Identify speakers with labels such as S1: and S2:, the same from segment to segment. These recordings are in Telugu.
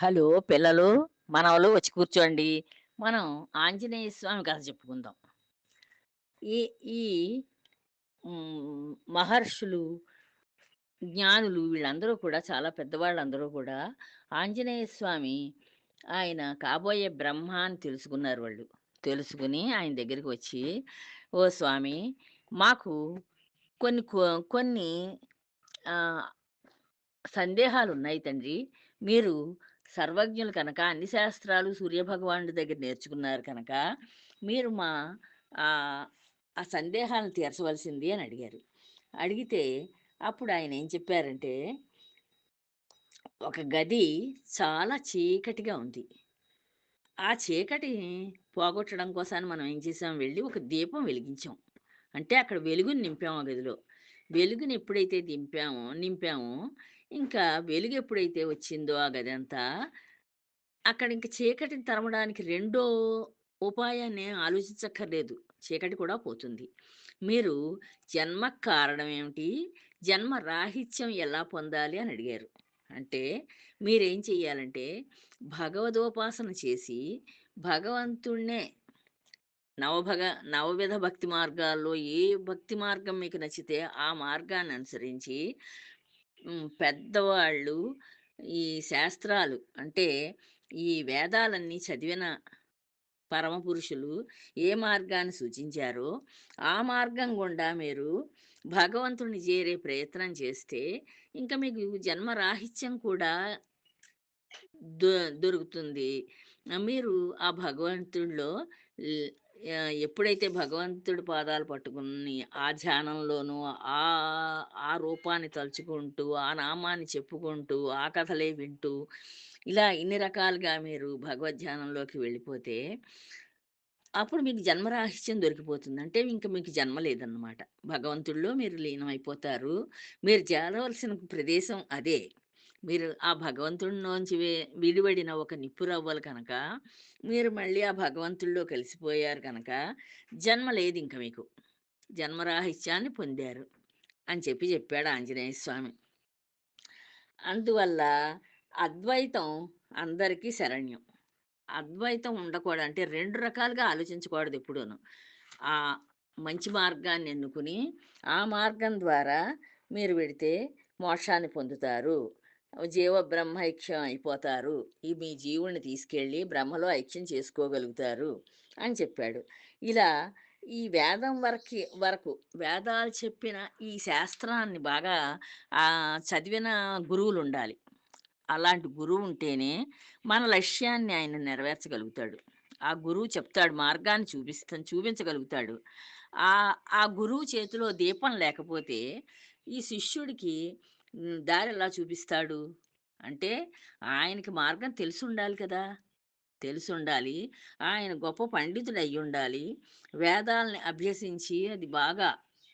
S1: హలో పిల్లలు, మనవలు వచ్చి కూర్చోండి. మనం ఆంజనేయ స్వామి కథ చెప్పుకుందాం. ఈ ఈ మహర్షులు, జ్ఞానులు వీళ్ళందరూ కూడా చాలా పెద్దవాళ్ళందరూ కూడా ఆంజనేయ స్వామి ఆయన కాబోయే బ్రహ్మ అని తెలుసుకున్నారు వాళ్ళు. తెలుసుకుని ఆయన దగ్గరికి వచ్చి, "ఓ స్వామి, మాకు కొన్ని ఆహ్, సందేహాలున్నాయి తండ్రి. మీరు సర్వజ్ఞులు కనుక, అన్ని శాస్త్రాలు సూర్యభగవానుడి దగ్గర నేర్చుకున్నారు కనుక, మీరు ఆహ్, ఆ సందేహాలను తీర్చవలసింది" అని అడిగారు. అడిగితే అప్పుడు ఆయనేం చెప్పారంటే, ఒక గది చాలా చీకటిగా ఉంది. ఆ చీకటిని పోగొట్టడం కోసాన్ని మనం ఏం చేసాం, వెళ్లి ఒక దీపం వెలిగించాం. అంటే అక్కడ వెలుగుని నింపాం ఆ గదిలో. వెలుగుని ఎప్పుడైతే నింపామో, ఇంకా వెలుగు ఎప్పుడైతే వచ్చిందో ఆ గదంతా, అక్కడ ఇంక చీకటిని తరమడానికి రెండో ఉపాయాన్ని ఆలోచించక్కర్లేదు. చీకటి కూడా పోతుంది. మీరు జన్మకు కారణం ఏమిటి? జన్మ రాహిత్యం ఎలా పొందాలి అని అడిగారు. అంటే మీరేం చెయ్యాలంటే భగవదోపాసన చేసి భగవంతుడినే నవభగ నవవిధ భక్తి మార్గాల్లో ఏ భక్తి మార్గం మీకు నచ్చితే ఆ మార్గాన్ని అనుసరించి పెద్దవాళ్ళు ఈ శాస్త్రాలు అంటే ఈ వేదాలన్నీ చదివిన పరమపురుషులు ఏ మార్గాన్ని సూచించారో ఆ మార్గం గుండా మీరు భగవంతుడిని చేరే ప్రయత్నం చేస్తే ఇంకా మీకు జన్మరాహిత్యం కూడా దొ దొరుకుతుంది. మీరు ఆ భగవంతుడిలో ల్ ఎప్పుడైతే భగవంతుడి పాదాలు పట్టుకుని ఆ ధ్యానంలోనూ ఆ రూపాన్ని తలుచుకుంటూ, ఆ నామాన్ని చెప్పుకుంటూ, ఆ కథలే వింటూ, ఇలా ఇన్ని రకాలుగా మీరు భగవద్ధ్యానంలోకి వెళ్ళిపోతే, అప్పుడు మీకు జన్మరాహిత్యం దొరికిపోతుంది. అంటే ఇంక మీకు జన్మ లేదన్నమాట. భగవంతుడిలో మీరు లీనమైపోతారు. మీరు చేరవలసిన ప్రదేశం అదే. మీరు ఆ భగవంతుడిలోంచి విడివడిన ఒక నిప్పురవ్వలు కనుక, మీరు మళ్ళీ ఆ భగవంతుడిలో కలిసిపోయారు కనుక, జన్మ లేదింక మీకు. జన్మరాహిత్యాన్ని పొందారు అని చెప్పాడు ఆంజనేయ స్వామి. అందువల్ల అద్వైతం అందరికీ శరణ్యం. అద్వైతం ఉండకూడదు. అంటే 2 రకాలుగా ఆలోచించకూడదు ఎప్పుడూను. ఆహ్, మంచి మార్గాన్ని ఎన్నుకుని, ఆ మార్గం ద్వారా మీరు వెడితే మోక్షాన్ని పొందుతారు. జీవ బ్రహ్మైక్యం అయిపోతారు. ఈ మీ జీవుడిని తీసుకెళ్ళి బ్రహ్మలో ఐక్యం చేసుకోగలుగుతారు అని చెప్పాడు. ఇలా ఈ వేదం వరకు వేదాలు చెప్పిన ఈ శాస్త్రాన్ని బాగా చదివిన గురువులుండాలి. అలాంటి గురువుంటేనే మన లక్ష్యాన్ని ఆయన నెరవేర్చగలుగుతాడు. ఆ గురువు చెప్తాడు, మార్గాన్ని చూపించగలుగుతాడు. ఆ గురువు చేతిలో దీపం లేకపోతే ఈ శిష్యుడికి దారెలా చూపిస్తాడు? అంటే ఆయనకి మార్గం తెలిసుండాలి కదా! తెలిసుండాలి. ఆయన గొప్ప పండితుడయ్యుండాలి. వేదాల్ని అభ్యసించి అది బాగా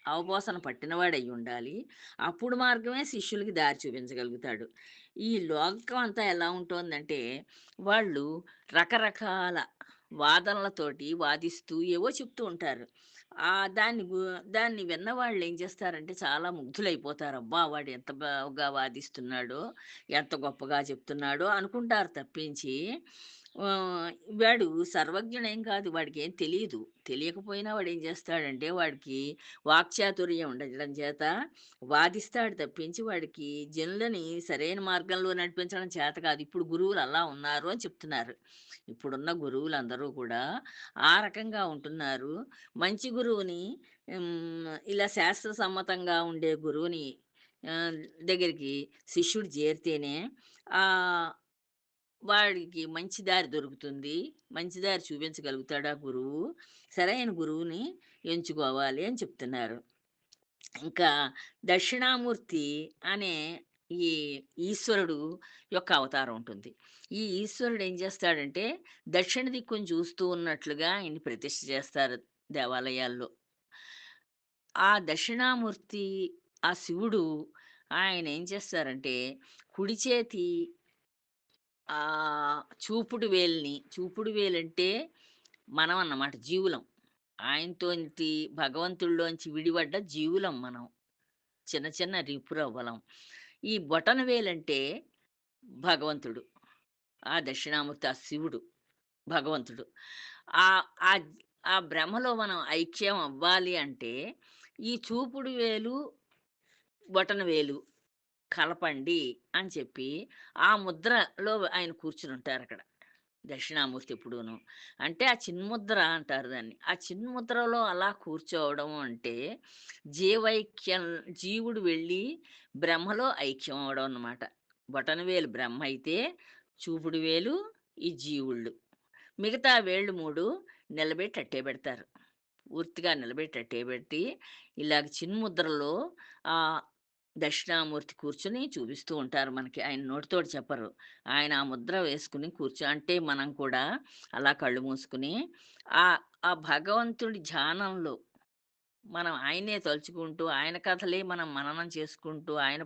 S1: అవపోసన పట్టినవాడయ్యుండాలి. అప్పుడు మాత్రమే శిష్యులకి దారి చూపించగలుగుతాడు. ఈ లోకం అంతా ఎలా ఉంటోందంటే, వాళ్ళు రకరకాల వాదనలతోటి వాదిస్తూ ఏవో చెప్తూ ఉంటారు. దాన్ని విన్నవాళ్ళేం చేస్తారంటే చాలా ముగ్ధులైపోతారు. అబ్బా! వాడు ఎంత బాగా వాదిస్తున్నాడో, ఎంత గొప్పగా చెప్తున్నాడో అనుకుంటారు తప్పించి, ఆహ్, వాడు సర్వజ్ఞుడేం కాదు. వాడికేం తెలీదు. తెలియకపోయినా వాడేం చేస్తాడంటే, వాడికి వాక్చాతుర్యం ఉండడం చేత వాదిస్తాడు తప్పించి, వాడికి జనులని సరైన మార్గంలో నడిపించడం చేత కాదు. ఇప్పుడు గురువులు అలా ఉన్నారు అని చెప్తున్నారు. ఇప్పుడున్న గురువులందరూ కూడా ఆ రకంగా ఉంటున్నారు. మంచి గురువుని ఇలా శాస్త్ర సమ్మతంగా ఉండే గురువుని ఆహ్, దగ్గరికి శిష్యుడు చేరితేనే ఆహ్, వాడికి మంచి దారి దొరుకుతుంది. మంచి దారి చూపించగలుగుతాడు ఆ గురువు. సరైన గురువుని ఎంచుకోవాలి అని చెప్తున్నారు. ఇంకా దక్షిణామూర్తి అనే ఈ ఈశ్వరుడు యొక్క అవతారం ఉంటుంది. ఈ ఈశ్వరుడు ఏం చేస్తాడంటే, దక్షిణ దిక్కుని చూస్తూ ఉన్నట్లుగా ఆయన్ని ప్రతిష్ఠ చేస్తారు దేవాలయాల్లో. ఆ దక్షిణామూర్తి, ఆ శివుడు ఆయన ఏం చేస్తారంటే, కుడి చేతి చూపుడు వేలంటే మనం అన్నమాట, జీవులం. ఆయనతోంటి భగవంతుడిలోంచి విడిపడ్డ జీవులం మనం. చిన్న చిన్న రిపురవ్వలం. ఈ బొటనవేలంటే భగవంతుడు. ఆ దక్షిణామూర్తి, ఆ శివుడు, భగవంతుడు. ఆహ్, ఆహ్, ఆ భ్రమలో మనం ఐక్యం అవ్వాలి అంటే, ఈ చూపుడు వేలు, బొటన వేలు కలపండి అని చెప్పి, ఆ ముద్రలో ఆయన కూర్చునుంటారక్కడ. దక్షిణామూర్తి ఎప్పుడూను. అంటే ఆ చిన్ముద్ర అంటారు దాన్ని. ఆ చిన్ముద్రలో అలా కూర్చోవడం అంటే, జీవైక్యం, జీవుడు వెళ్ళి బ్రహ్మలో ఐక్యం అవ్వడం అన్నమాట. బొటనవేలు బ్రహ్మ అయితే, చూపుడు వేలు ఈ జీవుళ్ళు. మిగతా వేళ్ళు 3 నిలబెట్టి అట్టే పెడతారు. పూర్తిగా నిలబెట్టి అట్టే పెట్టి, ఇలాగ చిన్ముద్రలో ఆహ్, దక్షిణామూర్తి కూర్చొని చూపిస్తూ ఉంటారు మనకి. ఆయన నోటితోటి చెప్పరు. ఆయన ఆ ముద్ర వేసుకొని అంటే మనం కూడా అలా కళ్ళు మూసుకొని, ఆహ్, ఆ భగవంతుడి ధ్యానంలో మనం ఆయన్నే తలుచుకుంటూ, ఆయన కథలే మనం మననం చేసుకుంటూ, ఆయన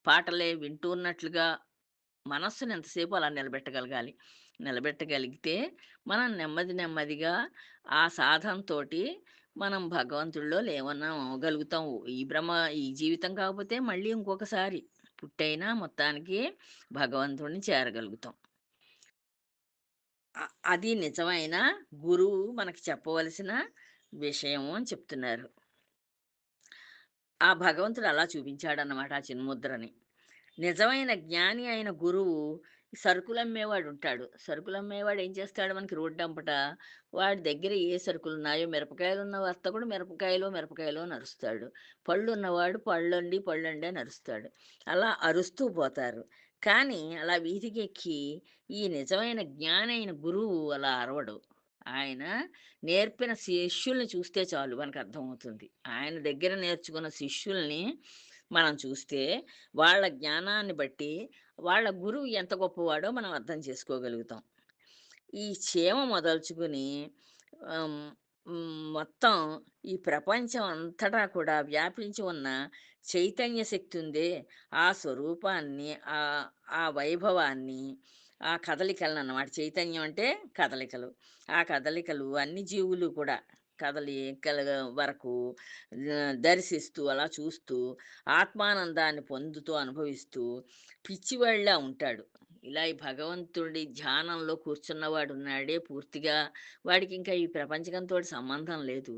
S1: పాటలే వింటూ ఉన్నట్లుగా మనస్సుని ఎంతసేపు అలా నిలబెట్టగలగాలి. నిలబెట్టగలిగితే మనం నెమ్మది నెమ్మదిగా ఆ సాధనతోటి మనం భగవంతుడిలో లేమన్నాం అవ్వగలుగుతాం. ఈ జీవితం కాకపోతే మళ్ళీ ఇంకొకసారి పుట్టైనా మొత్తానికి భగవంతుడిని చేరగలుగుతాం. అది నిజమైన గురువు మనకి చెప్పవలసిన విషయము అని చెప్తున్నారు. ఆ భగవంతుడు అలా చూపించాడన్నమాట ఆ చిన్ముద్రని. నిజమైన జ్ఞాని అయిన గురువు సరుకులమ్మేవాడుంటాడు. సరుకులమ్మేవాడు ఏం చేస్తాడు మనకి రోడ్డంపట, వాడి దగ్గర ఏ సరుకులున్నాయో మిరపకాయలున్న వర్తకుడు మిరపకాయలో నరుస్తాడు. పళ్ళున్నవాడు పళ్ళండి అని అరుస్తాడు. అలా అరుస్తూ పోతారు. కానీ అలా వీధికెక్కి ఈ నిజమైన జ్ఞానైన గురువు అలా అరవడు. ఆయన నేర్పిన శిష్యుల్ని చూస్తే చాలు మనకర్థమవుతుంది. ఆయన దగ్గర నేర్చుకున్న శిష్యుల్ని మనం చూస్తే వాళ్ళ జ్ఞానాన్ని బట్టి, వాళ్ళ గురువు ఎంత గొప్పవాడో మనం అర్థం చేసుకోగలుగుతాం. ఈ చీమ మొదలుచుకుని ఆహ్, మొత్తం ఈ ప్రపంచం అంతటా కూడా వ్యాపించి ఉన్న చైతన్య శక్తి ఉందే, ఆ స్వరూపాన్ని, ఆ వైభవాన్ని, ఆ కదలికలనన్నమాట. చైతన్యం అంటే కదలికలు. ఆ కదలికలు అన్ని జీవులు కూడా కదలికల వరకు దర్శిస్తూ, అలా చూస్తూ, ఆత్మానందాన్ని పొందుతూ, అనుభవిస్తూ పిచ్చివాడిలా ఉంటాడు. ఇలా ఈ భగవంతుడి ధ్యానంలో కూర్చున్నవాడున్నాడే పూర్తిగా, వాడికింకా ఈ ప్రపంచకంతోటి సంబంధం లేదు.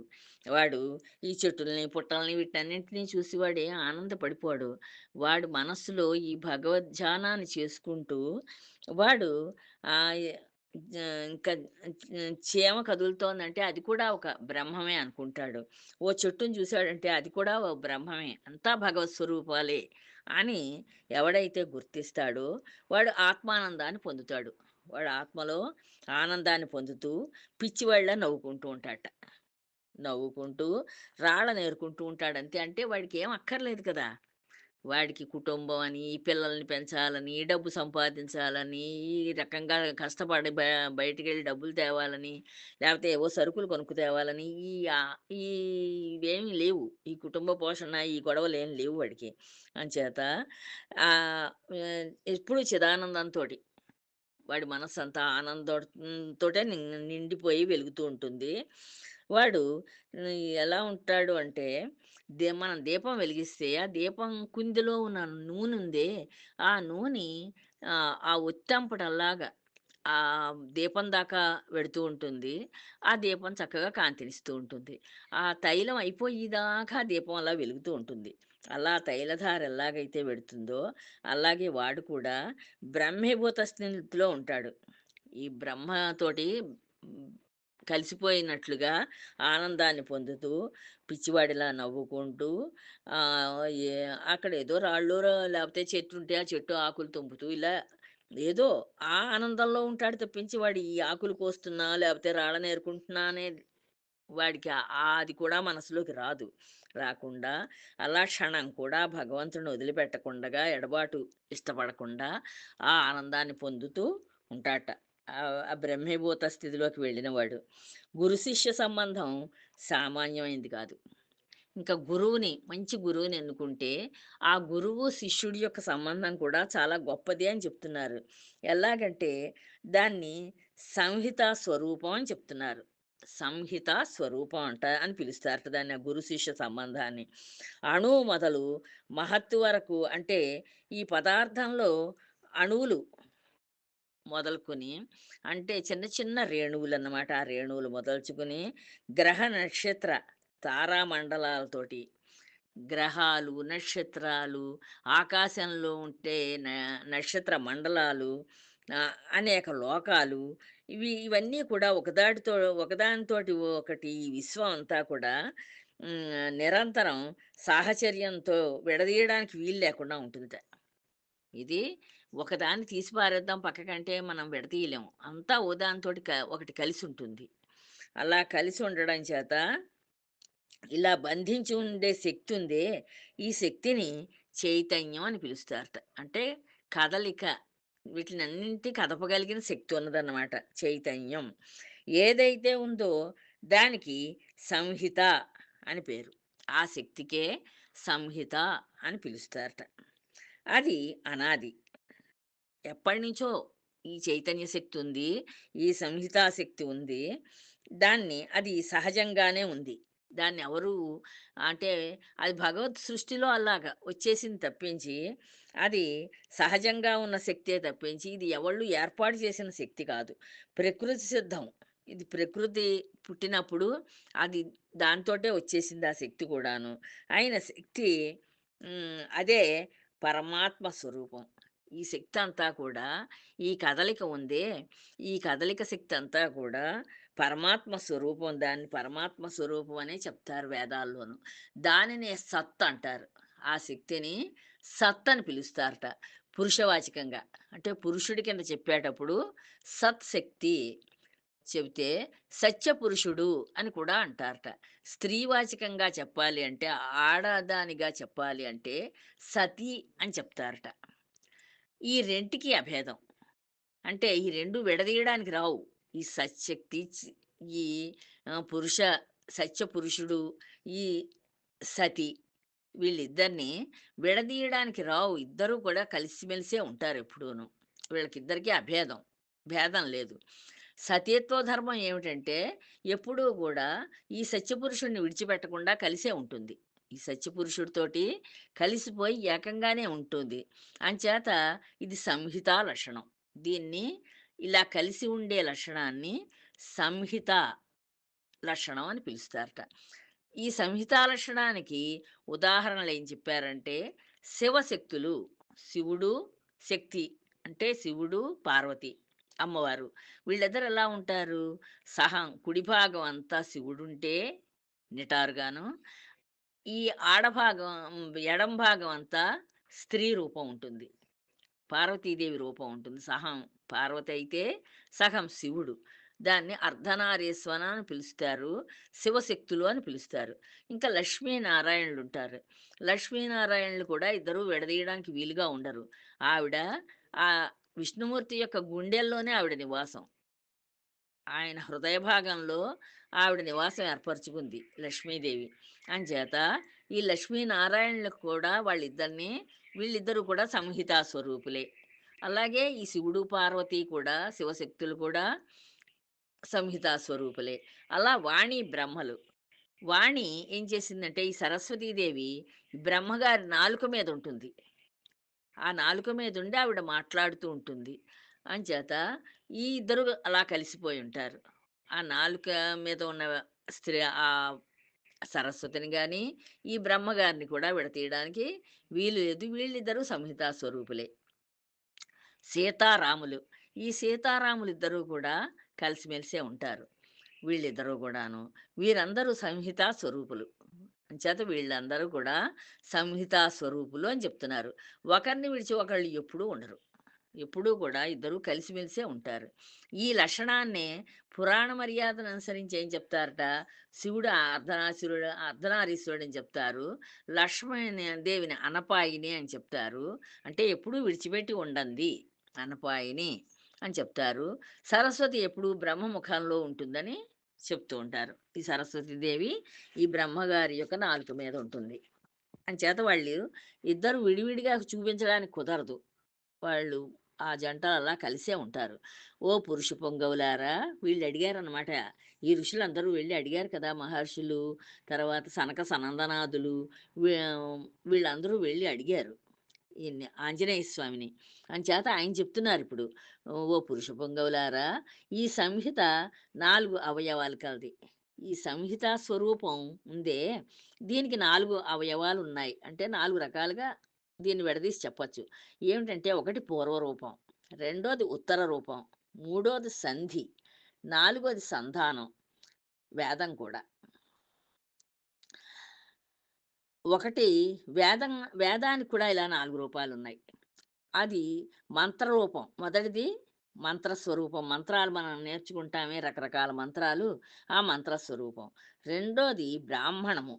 S1: వాడు ఈ చెట్టుల్ని, పుట్టల్ని వీటన్నింటిని చూసి వాడేం ఆనందపడిపోడు. వాడు మనస్సులో ఈ భగవద్ధ్యానాన్ని చేసుకుంటూ వాడు ఆహ్, ఎ జ ఇంకా చీమ కదులుతోందంటే అది కూడా ఒక బ్రహ్మమే అనుకుంటాడు. ఓ చెట్టుని చూసాడంటే అది కూడా ఓ బ్రహ్మమే. అంతా భగవత్ స్వరూపాలే అని ఎవడైతే గుర్తిస్తాడో వాడు ఆత్మానందాన్ని పొందుతాడు. వాడు ఆత్మలో ఆనందాన్ని పొందుతూ పిచ్చివాడిలా నవ్వుకుంటూ ఉంటాడట. నవ్వుకుంటూ రాళ్ళనేరుకుంటూ ఉంటాడంతే. అంటే వాడికేం అక్కర్లేదు కదా! వాడికి కుటుంబం అని, పిల్లల్ని పెంచాలని, డబ్బు సంపాదించాలని, ఈ రకంగా కష్టపడి బయటికెళ్ళి డబ్బులు తేవాలని, లేపోతే ఏవో సరుకులు కొనుక్కు తేవాలని, ఇవేమీ లేవు. ఈ కుటుంబ పోషణ, ఈ గొడవలేమి లేవు వాడికి. అంచేత ఆహ్, ఎప్పుడూ చిదానందంతోటి వాడి మనస్సంతా తోటే నిండిపోయి వెలుగుతూ ఉంటుంది. వాడు హ్మ్, ఎలా ఉంటాడు అంటే, మనం దీపం వెలిగిస్తే, ఆ దీపం కుందిలో ఉన్న నూనుందే, ఆ నూనె ఆ ఒత్తంపటంలాగా దీపం దాకా వెడుతూ ఉంటుంది. ఆ దీపం చక్కగా కాంతినిస్తూ ఉంటుంది. ఆ తైలం అయిపోయేదాకా దీపం అలా వెలుగుతూ ఉంటుంది. అలా తైలధార ఎలాగైతే వెడుతుందో, అలాగే వాడు కూడా బ్రహ్మీభూత స్థితిలో ఉంటాడు. ఈ బ్రహ్మతోటి హ్మ్, కలిసిపోయినట్లుగా ఆనందాన్ని పొందుతూ, పిచ్చివాడిలా నవ్వుకుంటూ ఆహ్, ఏ అక్కడేదో లేపోతే చెట్టుంటే ఆ చెట్టు ఆకులు తెంపుతూ ఇలా ఏదో ఆ ఆనందంలో ఉంటాడు తప్పించి, వాడు ఈ ఆకులు కోస్తున్నా, లేపోతే రాళ్ళనేరుకుంటున్నా అనే వాడికి అది కూడా మనసులోకి రాదు. రాకుండా అలా క్షణం కూడా భగవంతుడిని వదిలిపెట్టకుండగా, ఎడబాటు ఇష్టపడకుండా ఆ ఆనందాన్ని పొందుతూ ఉంటాడట. ఆ బ్రహ్మీభూత స్థితిలోకి వెళ్ళినవాడు. గురు శిష్య సంబంధం సామాన్యమైనది కాదు. ఇంకా మంచి గురువుని ఎన్నుకుంటే, ఆ గురువు, శిష్యుడి యొక్క సంబంధం కూడా చాలా గొప్పది అని చెప్తున్నారు. ఎలాగంటే, దాన్ని సంహితా స్వరూపం అని చెప్తున్నారు. సంహితా స్వరూపం అని పిలుస్తారట దాన్ని, ఆ గురు శిష్య సంబంధాన్ని. అణువు మొదలు మహత్తు వరకు అంటే, ఈ పదార్థంలో అణువులు మొదలుకొని అంటే చిన్న చిన్న రేణువులన్నమాట. ఆ రేణువులు మొదలుచుకుని గ్రహ, నక్షత్ర, తారామండలాలతోటి గ్రహాలు, నక్షత్రాలు, ఆకాశంలో ఉంటే న నక్షత్ర మండలాలు, అనేక లోకాలు ఇవన్నీ కూడా ఒకదానితోటి ఒకటి ఈ విశ్వం అంతా కూడా నిరంతరం సాహచర్యంతో విడదీయడానికి వీలు లేకుండా ఉంటుందట. ఇది ఒకదాన్ని తీసి పారేద్దాం పక్కకంటే మనం విడదీయలేము. అంతా ఓ దానితోటి ఒకటి కలిసుంటుంది. అలా కలిసి ఉండడం చేత ఇలా బంధించి ఉండే శక్తి ఉందే, ఈ శక్తిని చైతన్యం అని పిలుస్తారట. అంటే కదలిక వీటినన్నింటి కదపగలిగిన శక్తి ఉన్నదన్నమాట చైతన్యం. ఏదైతే ఉందో దానికి సంహిత అని పేరు. ఆ శక్తికే సంహిత అని పిలుస్తారట. అది అనాది. ఎప్పటినుంచో ఈ చైతన్య శక్తి ఉంది. ఈ సంహితా శక్తి ఉంది. అది సహజంగానే ఉంది. దాన్నెవరు అంటే అది భగవత్ సృష్టిలో అలాగా వచ్చేసింది తప్పించి, అది సహజంగా ఉన్న శక్తే తప్పించి, ఇది ఎవళ్ళు ఏర్పాటు చేసిన శక్తి కాదు. ప్రకృతి సిద్ధం. ఇది ప్రకృతి పుట్టినప్పుడు అది దాంతోటే వచ్చేసింది ఆ శక్తి కూడాను. అయిన శక్తి అదే పరమాత్మ స్వరూపం. ఈ శక్తి అంతా కూడా ఈ కదలిక ఉందే, ఈ కదలిక శక్తి అంతా కూడా పరమాత్మ స్వరూపం. దాన్ని పరమాత్మ స్వరూపం అనే చెప్తారు వేదాల్లోను. దానినే సత్ అంటారు. ఆ శక్తిని సత్ అని పిలుస్తారట పురుషవాచకంగా. అంటే పురుషుడి కింద చెప్పేటప్పుడు సత్ శక్తి చెబితే సత్యపురుషుడు అని కూడా అంటారట. స్త్రీవాచకంగా చెప్పాలి అంటే, ఆడదానిగా చెప్పాలి అంటే సతి అని చెప్తారట. ఈ రెంటికి అభేదం. అంటే ఈ 2 విడదీయడానికి రావు. ఈ సత్శక్తి ఈ పురుష సత్యపురుషుడు, ఈ సతి వీళ్ళిద్దరిని విడదీయడానికి రావు. ఇద్దరూ కూడా కలిసిమెలిసే ఉంటారెప్పుడూను. వీళ్ళకిద్దరికీ అభేదం. భేదం లేదు. సతీత్వ ధర్మం ఏమిటంటే, ఎప్పుడూ గూడా ఈ సత్యపురుషుడిని విడిచిపెట్టకుండా కలిసే ఉంటుంది. ఈ సత్యపురుషుడితోటి కలిసిపోయి ఏకంగానే ఉంటుంది. అంచేత ఇది సంహితా లక్షణం. దీన్ని ఇలా కలిసి ఉండే లక్షణాన్ని సంహిత లక్షణం అని పిలుస్తారట. ఈ సంహితా లక్షణానికి ఉదాహరణలేం చెప్పారంటే, శివశక్తులు. శివుడు, శక్తి అంటే శివుడు, పార్వతి అమ్మవారు. వీళ్ళిద్దరు ఎలా ఉంటారు? కుడి భాగం అంతా శివుడుంటే నిటారుగాను, ఈ ఆడభాగం ఎడం భాగం అంతా స్త్రీ రూపం ఉంటుంది. పార్వతీదేవి రూపం ఉంటుంది. పార్వతి అయితే సగం శివుడు. దాన్ని అర్ధనారీశ్వర అని పిలుస్తారు. శివశక్తులు అని పిలుస్తారు. ఇంకా లక్ష్మీనారాయణులు ఉంటారు. లక్ష్మీనారాయణులు కూడా ఇద్దరూ విడదీయడానికి వీలుగా ఉండరు. ఆవిడ ఆ విష్ణుమూర్తి యొక్క గుండెల్లోనే ఆవిడ నివాసం. ఆయన హృదయ భాగంలో ఆవిడ నివాసం ఏర్పరచుకుంది లక్ష్మీదేవి. అంచేత ఈ లక్ష్మీనారాయణులకు కూడా వీళ్ళిద్దరూ కూడా సంహితా స్వరూపులే. అలాగే ఈ శివుడు, పార్వతి కూడా శివశక్తులు కూడా సంహితా స్వరూపులే. అలా వాణి, బ్రహ్మలు. వాణి ఏం చేసిందంటే ఈ సరస్వతీదేవి బ్రహ్మగారి నాలుక మీద ఉంటుంది. ఆ నాలుక మీద ఉండి ఆవిడ మాట్లాడుతూ ఉంటుంది. అంచేత ఈ ఇద్దరు అలా కలిసిపోయి ఉంటారు. ఆ నాలుక మీద ఉన్న స్త్రీ సరస్వతిని గాని, ఈ బ్రహ్మగారిని కూడా విడతీయడానికి వీలు లేదు. వీళ్ళిద్దరూ సంహితా స్వరూపులే. సీతారాములు. ఈ సీతారాములిద్దరూ కూడా కలిసిమెలిసే ఉంటారు. వీళ్ళిద్దరూ గూడాను. వీరందరూ సంహితా స్వరూపులు. అంచేత వీళ్ళందరూ కూడా సంహితా స్వరూపులు అని చెప్తున్నారు. ఒకరిని విడిచి ఒకళ్ళు ఎప్పుడూ ఉండరు. ఎప్పుడూ కూడా ఇద్దరూ కలిసిమెలిసే ఉంటారు. ఈ లక్షణాన్నే పురాణ మర్యాదను అనుసరించి ఏం చెప్తారట, శివుడు అర్ధనారీశ్వరుడని చెప్తారు. లక్ష్మణ దేవిని అనపాయిని అని చెప్తారు. అంటే ఎప్పుడూ విడిచిపెట్టి ఉండంది అనపాయిని అని చెప్తారు. సరస్వతి ఎప్పుడూ బ్రహ్మముఖంలో ఉంటుందని చెప్తూ ఉంటారు. ఈ సరస్వతీదేవి ఈ బ్రహ్మగారి యొక్క నాలుక మీద ఉంటుంది. అంచేత వాళ్ళు ఇద్దరు విడివిడిగా చూపించడానికి కుదరదు. వాళ్ళు ఆ జంట అలా కలిసే ఉంటారు. ఓ పురుష పొంగవులారా, వీళ్ళు అడిగారనమాట. ఈ ఋషులందరూ వెళ్ళి అడిగారు కదా! మహర్షులు, తర్వాత సనక సనందనాదులు, వీ వీళ్ళందరూ వెళ్ళి అడిగారు. ఈయన్ని ఆంజనేయ స్వామిని. అంచేత ఆయన చెప్తున్నారిప్పుడు, "ఓ పురుష పుంగవులారా! ఈ సంహిత 4 అవయవాలు కలది. ఈ సంహిత స్వరూపం ఉందే, దీనికి 4 అవయవాలున్నాయి." అంటే 4 రకాలుగా దీన్ని విడదీసి చెప్పొచ్చు. ఏమిటంటే, ఒకటి పూర్వ రూపం, రెండోది ఉత్తర రూపం, మూడోది సంధి, నాలుగోది సంధానం, వేదం కూడా. ఒకటి వేదానికి కూడా ఇలా 4 రూపాలున్నాయి. అది మంత్రరూపం. మొదటిది మంత్రస్వరూపం. మంత్రాలు మనం నేర్చుకుంటామే రకరకాల మంత్రాలు, ఆ మంత్రస్వరూపం. రెండోది బ్రాహ్మణము.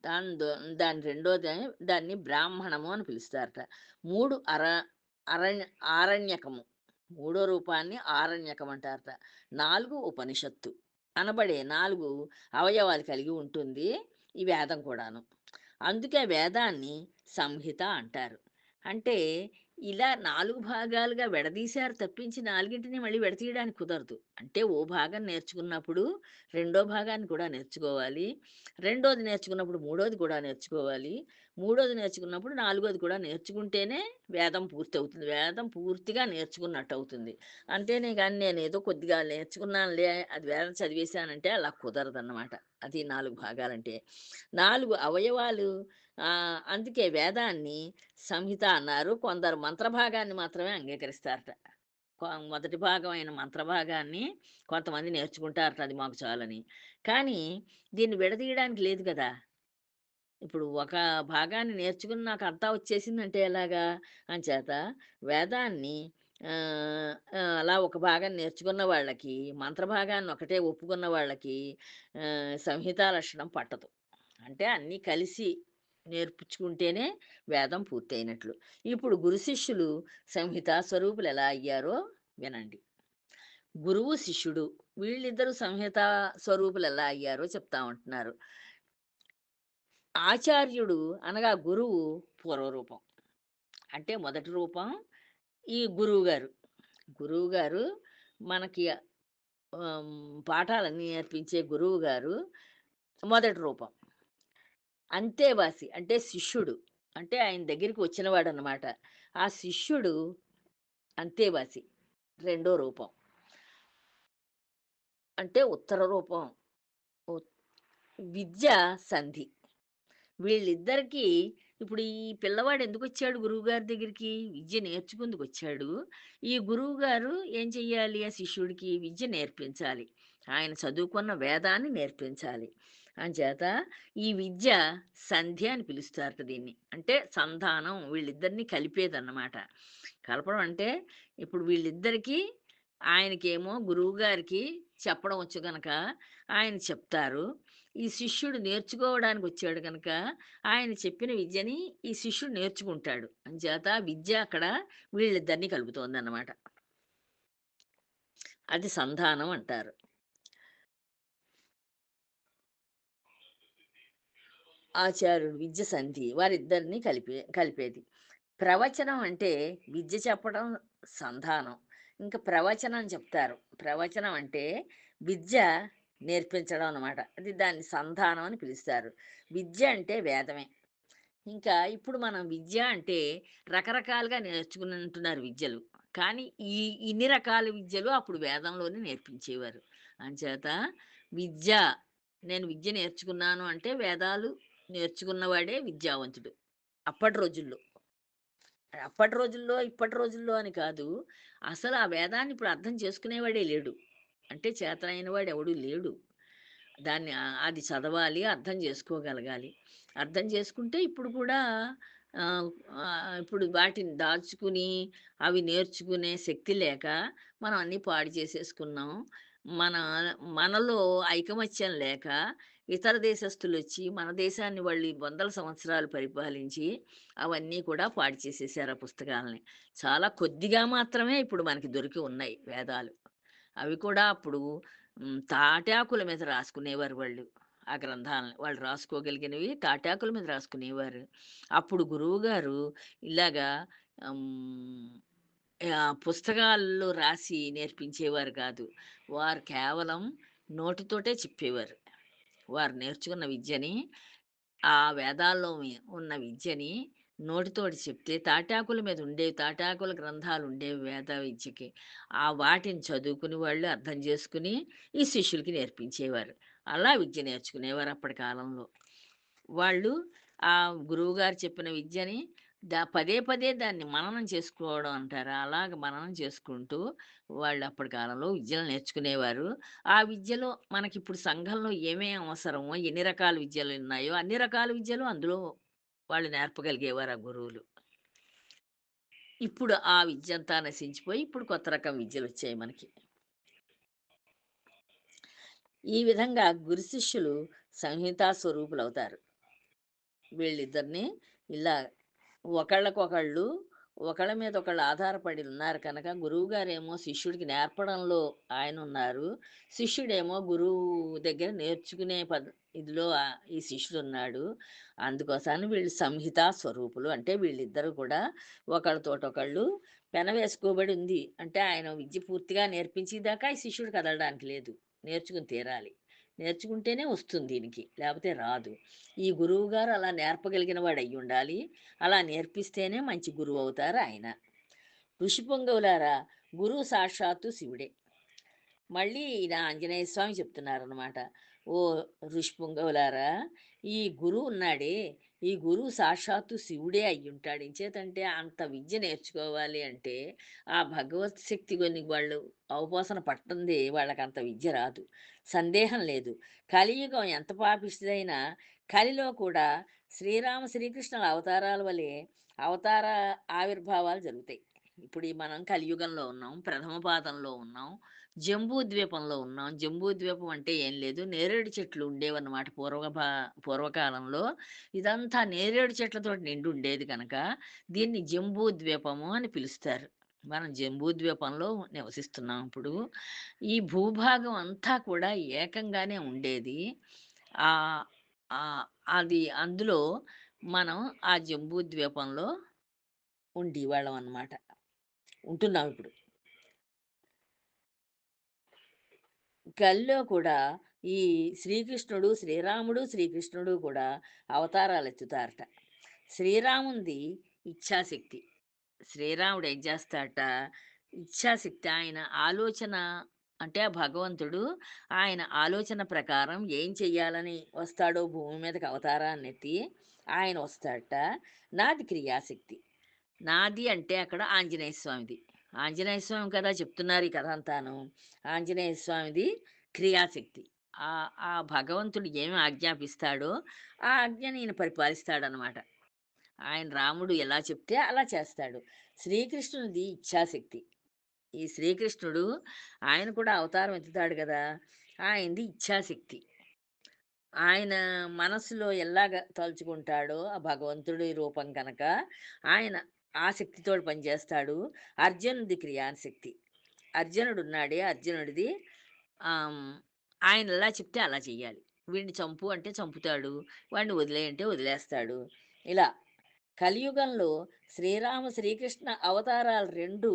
S1: దాని దొ దాని రెండోది దాన్ని బ్రాహ్మణము అని పిలుస్తారట. 3 అరణ్య ఆరణ్యకము. మూడో రూపాన్ని ఆరణ్యకం అంటారట. 4 ఉపనిషత్తు అనబడే 4 అవయవాలు కలిగి ఉంటుంది ఈ వేదం కూడాను. అందుకే వేదాన్ని సంహిత అంటారు. అంటే ఇలా 4 భాగాలుగా విడదీశారు తప్పించి, నాలుగింటిని మళ్ళీ విడతీయడానికి కుదరదు. అంటే ఓ భాగం నేర్చుకున్నప్పుడు రెండో భాగాన్ని కూడా నేర్చుకోవాలి. రెండోది నేర్చుకున్నప్పుడు మూడోది కూడా నేర్చుకోవాలి. మూడోది నేర్చుకున్నప్పుడు నాలుగోది కూడా నేర్చుకుంటేనే వేదం పూర్తవుతుంది. వేదం పూర్తిగా నేర్చుకున్నట్టవుతుంది. అంతేనే గాని నేనేదో కొద్దిగా నేర్చుకున్నానులే, అది వేదం చదివేశానంటే అలా కుదరదన్నమాట. అది 4 భాగాలంటే. 4 అవయవాలు. అందుకే వేదాన్ని సంహిత అన్నారు. కొందరు మంత్రభాగాన్ని మాత్రమే అంగీకరిస్తారట. మొదటి భాగమైన మంత్రభాగాన్ని కొంతమంది నేర్చుకుంటారట, అది మాకు చాలని. కానీ దీన్ని విడదీయడానికి లేదు గదా! ఇప్పుడు ఒక భాగాన్ని నేర్చుకుని నాకంతా వచ్చేసిందంటే ఎలాగా? అంచేత వేదాన్ని అలా ఒక భాగం నేర్చుకున్న వాళ్ళకి, మంత్రభాగాన్ని ఒకటే ఒప్పుకున్న వాళ్ళకి సంహితా లక్షణం పట్టదు. అంటే అన్నీ కలిసి నేర్పుచ్చుకుంటేనే వేదం పూర్తయినట్లు. ఇప్పుడు గురు శిష్యులు సంహితా స్వరూపులు ఎలా అయ్యారో వినండి. గురువు, శిష్యుడు వీళ్ళిద్దరూ సంహితా స్వరూపులు ఎలా అయ్యారో చెప్తా ఉంటున్నారు. ఆచార్యుడు అనగా గురువు పూర్వరూపం. అంటే మొదటి రూపం ఈ గురువుగారు. గురువుగారు మనకి పాఠాలన్నీ నేర్పించే గురువుగారు మొదటి రూపం. అంతేవాసి అంటే శిష్యుడు. అంటే ఆయన దగ్గరికి వచ్చినవాడనమాట. ఆ శిష్యుడు అంతేవాసి రెండో రూపం. అంటే ఉత్తర రూపం. ఉ విద్య సంధి. వీళ్ళిద్దరికీ ఇప్పుడు ఈ పిల్లవాడు ఎందుకొచ్చాడు గురువుగారి దగ్గరికి? విద్య నేర్చుకుందుకొచ్చాడు. ఈ గురువుగారు ఏం చెయ్యాలి? ఆ శిష్యుడికి విద్య నేర్పించాలి. ఆయన చదువుకున్న వేదాన్ని నేర్పించాలి. అంచేత ఈ విద్య సంధ్య అని పిలుస్తారట దీన్ని. అంటే సంధానం వీళ్ళిద్దరిని కలిపేదన్నమాట. కలపడం అంటే ఇప్పుడు వీళ్ళిద్దరికీ, ఆయనకేమో గురువుగారికి చెప్పడం వచ్చు గనక ఆయన చెప్తారు. ఈ శిష్యుడు నేర్చుకోవడానికొచ్చాడు గనక, ఆయన చెప్పిన విద్యని ఈ శిష్యుడు నేర్చుకుంటాడు. అంచేత విద్య అక్కడ వీళ్ళిద్దరిని కలుపుతోందన్నమాట. అది సంధానం అంటారు. ఆచార్యుడు, విద్య సంధి వారిద్దరిని కలిపేది. ప్రవచనం అంటే విద్య చెప్పడం సంధానం. ఇంక ప్రవచనం చెప్తారు. ప్రవచనం అంటే విద్య నేర్పించడం అనమాట. అది దాన్ని సంధానం అని పిలుస్తారు. విద్య అంటే వేదమే. ఇంకా ఇప్పుడు మనం విద్య అంటే రకరకాలుగా నేర్చుకుంటున్నారు విద్యలు. కానీ ఈ ఇన్ని రకాల విద్యలు అప్పుడు వేదంలోనే నేర్పించేవారు. అంచేత విద్య, నేను విద్య నేర్చుకున్నాను అంటే వేదాలు నేర్చుకున్నవాడే విద్యావంతుడు. అప్పటి రోజుల్లో. అప్పటి రోజుల్లో, ఇప్పటి రోజుల్లో అని కాదు. అసలు ఆ వేదాన్ని ఇప్పుడు అర్థం చేసుకునేవాడే లేడు. అంటే చేతనైన వాడు ఎవడు లేడు. దాన్ని అది చదవాలి, అర్థం చేసుకోగలగాలి. అర్థం చేసుకుంటే ఇప్పుడు కూడా ఇప్పుడు వాటిని దాచుకుని, అవి నేర్చుకునే శక్తి లేక మనం అన్నీ పాడు చేసేసుకున్నాం. మన మనలో ఐకమత్యం లేక ఇతర దేశస్తులొచ్చి మన దేశాన్ని వాళ్ళు వందల సంవత్సరాలు పరిపాలించి అవన్నీ కూడా పాడు చేసేసారు ఆ పుస్తకాలని. చాలా కొద్దిగా మాత్రమే ఇప్పుడు మనకి దొరికి ఉన్నాయి వేదాలు. అవి కూడా అప్పుడు తాటాకుల మీద రాసుకునేవారు వాళ్ళు. ఆ గ్రంథాలను. వాళ్ళు రాసుకోగలిగినవి తాటాకుల మీద రాసుకునేవారు. అప్పుడు గురువుగారు ఇలాగా హ్మ్, పుస్తకాల్లో రాసి నేర్పించేవారు కాదు. వారు కేవలం నోటితోటే చెప్పేవారు. వారు నేర్చుకున్న విద్యని, ఆ వేదాల్లో ఉన్న విద్యని నోటితోటి చెప్తే తాటాకుల మీద ఉండేవి, తాటాకుల గ్రంథాలు ఉండేవి వేద విద్యకి. ఆ వాటిని చదువుకుని వాళ్ళు అర్థం చేసుకుని, ఈ శిష్యులకి నేర్పించేవారు. అలా విద్య నేర్చుకునేవారు అప్పటి కాలంలో. వాళ్ళు ఆ గురువుగారు చెప్పిన విద్యని పదే పదే దాన్ని మననం చేసుకోవడం అంటారా? అలాగ మననం చేసుకుంటూ వాళ్ళు అప్పటి కాలంలో విద్యలు నేర్చుకునేవారు. ఆ విద్యలో మనకిప్పుడు సంఘంలో ఏమేం అవసరమో, ఎన్ని రకాల విద్యలున్నాయో, అన్ని రకాల విద్యలు అందులో వాళ్ళు నేర్పగలిగేవారు ఆ గురువులు. ఇప్పుడు ఆ విద్యంతా నశించిపోయి, ఇప్పుడు కొత్త రకం విద్యలొచ్చాయి మనకి. ఈ విధంగా గురు శిష్యులు సంహితా స్వరూపులవుతారు. వీళ్ళిద్దరిని ఇలా ఒకళ్ళకొకళ్ళు ఒకళ్ళ మీద ఒకళ్ళు ఆధారపడి ఉన్నారు కనుక గురువుగారేమో శిష్యుడికి నేర్పడంలో ఆయనున్నారు. శిష్యుడేమో గురువు దగ్గర నేర్చుకునే ఇదిలో ఈ శిష్యుడున్నాడు. అందుకోసాన్ని వీళ్ళు సంహితా స్వరూపులు. అంటే వీళ్ళిద్దరూ కూడా ఒకళ్ళతోటొకళ్ళు పెనవేసుకోబడి ఉంది. అంటే ఆయన విద్య పూర్తిగా నేర్పించేదాకా ఈ శిష్యుడు కదలడానికి లేదు. నేర్చుకుని తీరాలి. నేర్చుకుంటేనే వస్తుంది దీనికి. లేపోతే రాదు. ఈ గురువుగారు అలా నేర్పగలిగిన వాడయ్యుండాలి. అలా నేర్పిస్తేనే మంచి గురువవుతారు ఆయన. ఋషిపుంగవులారా! గురువు సాక్షాత్తు శివుడే. మళ్ళీ ఈయన ఆంజనేయ స్వామి చెప్తున్నారనమాట. ఓ ఋషిపుంగవులారా! ఈ గురువు ఉన్నాడే, ఈ గురువు సాక్షాత్తు శివుడే అయ్యుంటాడు. ఎంచేతంటే అంత విద్య నేర్చుకోవాలి అంటే, ఆ భగవత్ శక్తి కొన్ని వాళ్ళు అవపోసన పట్టందే వాళ్ళకంత విద్య రాదు. సందేహం లేదు. కలియుగం ఎంత పాపిష్టిదైనా కలిలో కూడా శ్రీకృష్ణుల అవతారాల వలె అవతార ఆవిర్భావాలు జరుగుతాయి. ఇప్పుడు ఈ మనం కలియుగంలో ఉన్నాం. ప్రథమ పాదంలో ఉన్నాం. జంబూ ద్వీపంలో ఉన్నాం. జంబూ ద్వీపం అంటే ఏం లేదు. నేరేడు చెట్లు ఉండేవన్నమాట పూర్వకాలంలో. ఇదంతా నేరేడు చెట్లతోటి నిండి ఉండేది కనుక దీన్ని జంబూ ద్వీపము అని పిలుస్తారు. మనం జంబూ ద్వీపంలో నివసిస్తున్నాం ఇప్పుడు. ఈ భూభాగం అంతా కూడా ఏకంగానే ఉండేది. ఆహ్, ఆహ్, అది అందులో మనం ఆ జంబూ ద్వీపంలో ఉండేవాళ్ళం అన్నమాట. ఉంటున్నాం ఇప్పుడు. కల్లో కూడా ఈ శ్రీకృష్ణుడు కూడా అవతారాలెత్తుతారట. శ్రీరామునిది ఇచ్ఛాశక్తి. శ్రీరాముడు ఏం చేస్తాడట, ఇచ్ఛాశక్తి ఆయన ఆలోచన అంటే ఆ భగవంతుడు ఆయన ఆలోచన ప్రకారం ఏం చెయ్యాలని వస్తాడో భూమి మీదకి అవతారాన్నెత్తి ఆయన వస్తాడట. నాది క్రియాశక్తి. నాది అంటే అక్కడ ఆంజనేయ స్వామిది. ఆంజనేయ స్వామి కదా చెప్తున్నారు ఈ కథ అంతాను. ఆంజనేయ స్వామిది క్రియాశక్తి. ఆ భగవంతుడు ఏమి ఆజ్ఞాపిస్తాడో, ఆ ఆజ్ఞని ఈయన పరిపాలిస్తాడనమాట. ఆయన రాముడు ఎలా చెప్తే అలా చేస్తాడు. శ్రీకృష్ణునిది ఇచ్ఛాశక్తి. ఈ శ్రీకృష్ణుడు ఆయన కూడా అవతారం ఎత్తుతాడు గదా! ఆయనది ఇచ్ఛాశక్తి. ఆయన మనసులో ఎల్లాగ తలుచుకుంటాడో ఆ భగవంతుడి రూపం కనుక, ఆయన ఆ శక్తితోటి పనిచేస్తాడు. అర్జునుడిది క్రియాశక్తి. అర్జునుడున్నాడే, అర్జునుడిది ఆహ్, హ్మ్, ఆయన ఎలా చెప్తే అలా చెయ్యాలి. వీడిని చంపు అంటే చంపుతాడు. వాడిని వదిలేయి అంటే వదిలేస్తాడు. ఇలా కలియుగంలో శ్రీకృష్ణ అవతారాలు 2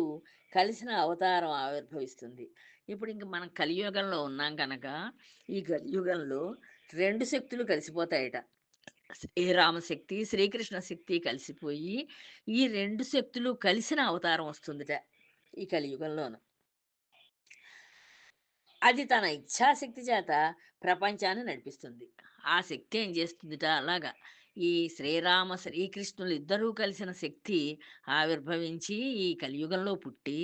S1: కలిసిన అవతారం ఆవిర్భవిస్తుంది. ఇప్పుడు ఇంక మనం కలియుగంలో ఉన్నాం కనుక, ఈ కలియుగంలో 2 శక్తులు కలిసిపోతాయట. శ్రీరామ శక్తి, శ్రీకృష్ణ శక్తి కలిసిపోయి, ఈ 2 శక్తులు కలిసిన అవతారం వస్తుందట ఈ కలియుగంలోను. అది తన ఇచ్ఛాశక్తి చేత ప్రపంచాన్ని నడిపిస్తుంది. ఆ శక్తి ఏం చేస్తుందిట అలాగా. ఈ శ్రీకృష్ణులు ఇద్దరూ కలిసిన శక్తి ఆవిర్భవించి ఈ కలియుగంలో పుట్టి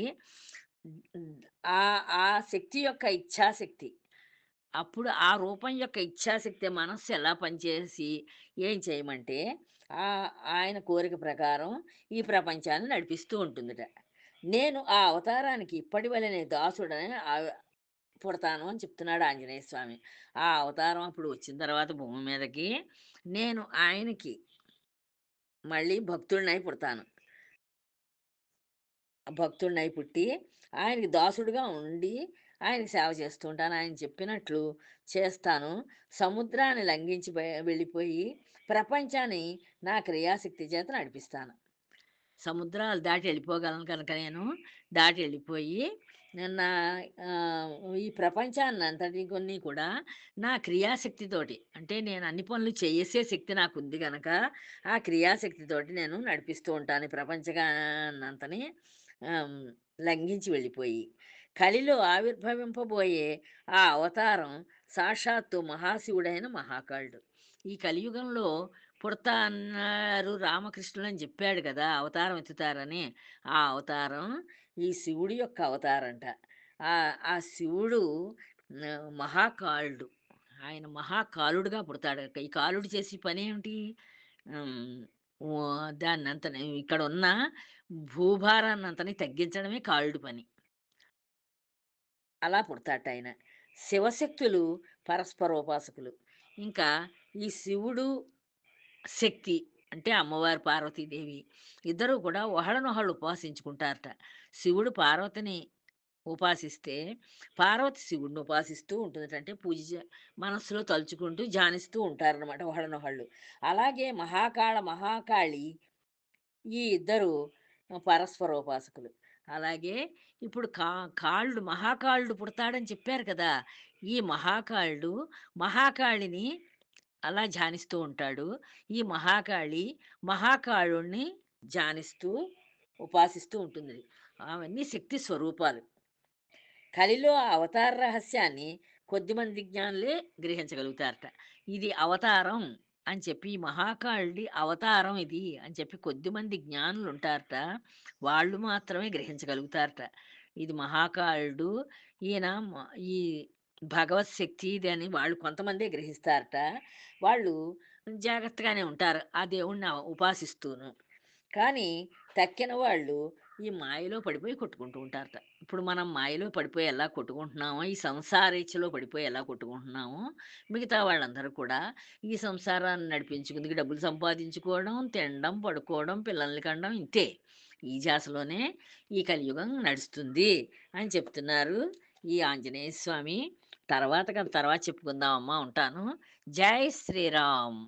S1: ఆ ఆ శక్తి యొక్క ఇచ్ఛాశక్తి. అప్పుడు ఆ రూపం యొక్క ఇచ్ఛాశక్తి మనస్సు ఎలా పనిచేసి ఏం చేయమంటే ఆయన కోరిక ప్రకారం ఈ ప్రపంచాన్ని నడిపిస్తూ ఉంటుందట. నేను ఆ అవతారానికి ఇప్పటి వలెనే దాసుడని పుడతాను అని చెప్తున్నాడు ఆంజనేయ స్వామి. ఆ అవతారం అప్పుడు వచ్చిన తర్వాత భూమి మీదకి నేను ఆయనకి మళ్ళీ భక్తుడినై పుడతాను. భక్తుడినై పుట్టి ఆయనకి దాసుడుగా ఉండి ఆయనకి సేవ చేస్తూ ఉంటాను. ఆయన చెప్పినట్లు చేస్తాను. సముద్రాన్ని లంఘించి వెళ్ళిపోయి ప్రపంచాన్ని నా క్రియాశక్తి చేత నడిపిస్తాను. సముద్రాలు దాటి వెళ్ళిపోగలను కనుక నేను దాటి వెళ్ళిపోయి నా ఈ ప్రపంచాన్నంతటి కొన్ని కూడా నా క్రియాశక్తితోటి అంటే నేను అన్ని పనులు చేసే శక్తి నాకుంది గనక, ఆ క్రియాశక్తితోటి నేను నడిపిస్తూ ఉంటాను ఈ ప్రపంచగానంతని ఆహ్, లంఘించి వెళ్ళిపోయి. కలిలో ఆవిర్భవింపబోయే ఆ అవతారం సాక్షాత్తు మహాశివుడైన మహాకాళుడు. ఈ కలియుగంలో పుడతా అన్నారు రామకృష్ణులని జెప్పాడు గదా! అవతారం ఎత్తుతారని. ఆ అవతారం ఈ శివుడి యొక్క అవతారంట. ఆ శివుడు మహాకాలుడు. ఆయన మహాకాలుడుగా పుడతాడట. ఈ కాలుడు చేసే పనేమిటి? హ్మ్. దాన్నంతని ఇక్కడున్న భూభారాన్నంతని తగ్గించడమే కాలుడి పని. అలా పుడతాటాయన. శివశక్తులు పరస్పరోపాసకులు. ఇంకా ఈ శివుడు శక్తి అంటే అమ్మవారు పార్వతీదేవి ఇద్దరూ కూడా ఒకళ్ళనొకళ్ళు ఉపాసించుకుంటారట. శివుడు పార్వతిని ఉపాసిస్తే, పార్వతి శివుడిని ఉపాసిస్తూ ఉంటుందట. అంటే మనస్సులో తలుచుకుంటూ ధ్యానిస్తూ ఉంటారనమాట ఒకళ్ళనొకళ్ళు. అలాగే మహాకాళి ఈ ఇద్దరు పరస్పరోపాసకులు. అలాగే ఇప్పుడు కాళ్ళుడు మహాకాళుడు పుడతాడని చెప్పారు కదా! ఈ మహాకాళుడు మహాకాళిని అలా ధ్యానిస్తూ ఉంటాడు. ఈ మహాకాళుడిని ధ్యానిస్తూ, ఉపాసిస్తూ ఉంటుంది. అవన్నీ శక్తి స్వరూపాలు. కలిలో ఆ అవతార రహస్యాన్ని కొద్దిమంది జ్ఞానులే గ్రహించగలుగుతారట. ఇది అవతారం అని చెప్పి, ఈ మహాకాళుడి అవతారం ఇది అని చెప్పి కొద్దిమంది జ్ఞానులుంటారట. వాళ్ళు మాత్రమే గ్రహించగలుగుతారట. ఇది మహాకాళుడు, ఈయన ఈ భగవత్ శక్తి ఇది అని వాళ్ళు కొంతమందే గ్రహిస్తారట. వాళ్ళు జాగ్రత్తగానే ఉంటారు. ఆ దేవుడిని ఉపాసిస్తూను. కానీ తక్కిన వాళ్ళు ఈ మాయలో పడిపోయి కొట్టుకుంటూ ఉంటారట. ఇప్పుడు మనం మాయలో పడిపోయి ఎలా కొట్టుకుంటున్నామో, ఈ సంసారేచ్ఛలో పడిపోయి ఎలా కొట్టుకుంటున్నామో, మిగతా వాళ్ళందరూ కూడా ఈ సంసారాన్ని నడిపించుకుందుకు డబ్బులు సంపాదించుకోవడం, తినడం, పడుకోవడం, పిల్లల్ని కనడం ఇంతే. ఈ ధ్యాసలోనే ఈ కలియుగం నడుస్తుంది అని చెప్తున్నారు ఈ ఆంజనేయ స్వామి. తర్వాత చెప్పుకుందామమ్మా ఉంటాను. జై శ్రీరామ్.